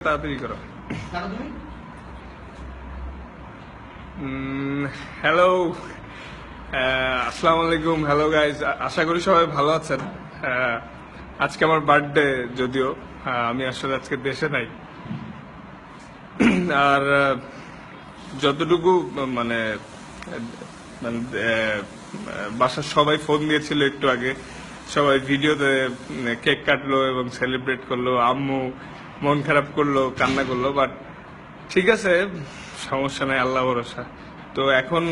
তাড়াতাড়ি করো। হ্যালো, আসসালামু আলাইকুম। হ্যালো গাইজ, আশা করি সবাই ভালো আছেন। আজকে আমার বার্থডে, যদিও আমি আসলে আজকে দেশে নাই। আর যতটুকু মানে মানে বাসার সবাই ফোন দিয়েছিল একটু আগে, সবাই ভিডিওতে কেক কাটলো এবং সেলিব্রেট করলো। আম্মু মন খারাপ করলো, কান্না করলো, বাট ঠিক আছে, সমস্যা নাই, আল্লাহ ভরসা। তো এখন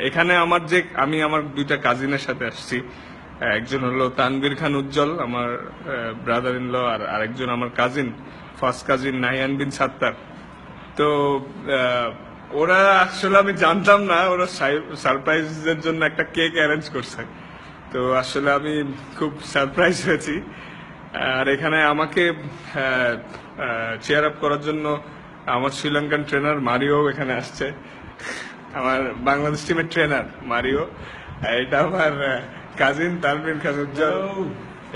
এখানে আমি আমার দুইটা কাজিনের সাথে আসছি। একজন হলো তানভীর খান উজ্জ্বল, আমার ব্রাদার ইন ল, আর আরেকজন আমার কাজিন, ফার্স্ট কাজিন নাহিয়ান বিন সাত্তার। তো ওরা আসলে, আমি জানতাম না ওরা সারপ্রাইজের জন্য একটা কেক অ্যারেঞ্জ করছে। তো আসলে আমি খুব সারপ্রাইজ হয়েছি। আর এখানে আমাকে চেয়ার আপ করার জন্য আমার শ্রীলঙ্কান ট্রেনার মারিও এখানে আসছে। আমার বাংলাদেশ টিমের ট্রেনার মারিও। এটা আমার কাজিন তানভীর খান উজ্জ্বল।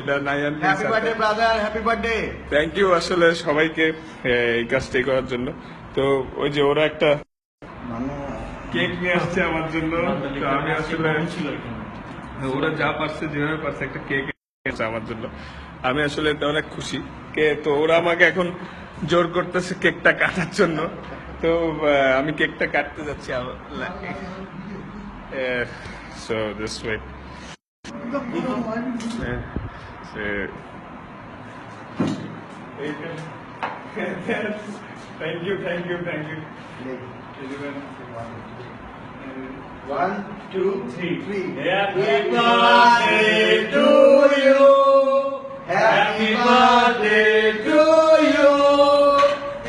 এটা Naiyan. Happy birthday brother, happy birthday. Thank you আসলে সবাইকে এই কাজটাই করার জন্য। তো ওই যে ওরা একটা কেক নিয়ে আসছে আমার জন্য। তো আমি আসলে ওরা যা পারছে, যেভাবে পারছে, একটা কেক এনেছে আমার জন্য। আমি আসলে এতে অনেক খুশি। তো ওরা আমাকে এখন জোর করতেছে কেকটা কাটার জন্য। তো আমি কেকটা কাটতে যাচ্ছি। So this wait. Thank you. One, two, three. Happy birthday to you. Happy birthday to you.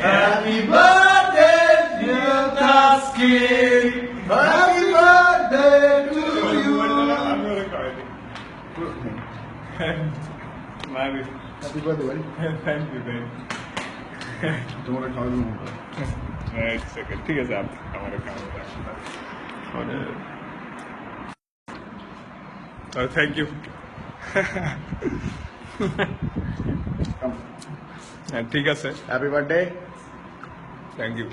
Happy birthday, dear Taskin. Happy birthday to you. Happy birthday, buddy. Thank you. তোমার খাওয়ানো এক সেকেন্ড, ঠিক আছে, আমার থ্যাংক ইউ। ঠিক আছে, happy birthday. Thank you.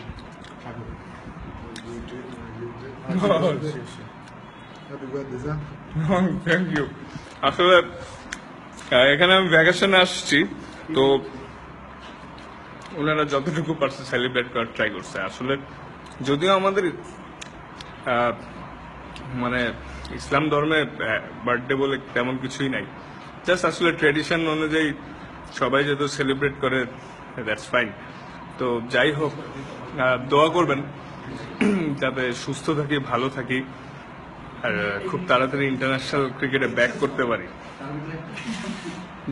Happy birthday sir. Thank you. আসলে এখানে আমি ভ্যাকেশনে আসছি, তো ওনারা যতটুকু পারছে সেলিব্রেট করার ট্রাই করছে। আসলে যদিও আমাদের মানে ইসলাম ধর্মে বার্থডে বলে তেমন কিছুই নাই, জাস্ট আসলে ট্রেডিশন অনুযায়ী সবাই যেহেতু সেলিব্রেট করে, দ্যাটস ফাইন। তো যাই হোক, দোয়া করবেন যাতে সুস্থ থাকি, ভালো থাকি, আর খুব তাড়াতাড়ি ইন্টারন্যাশনাল ক্রিকেটে ব্যাক করতে পারি,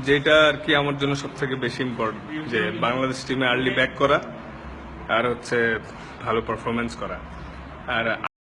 যেটা আর কি আমার জন্য সব থেকে বেশি ইম্পর্টেন্ট, যে বাংলাদেশ টিমে আর্লি ব্যাক করা আর হচ্ছে ভালো পারফরমেন্স করা। আর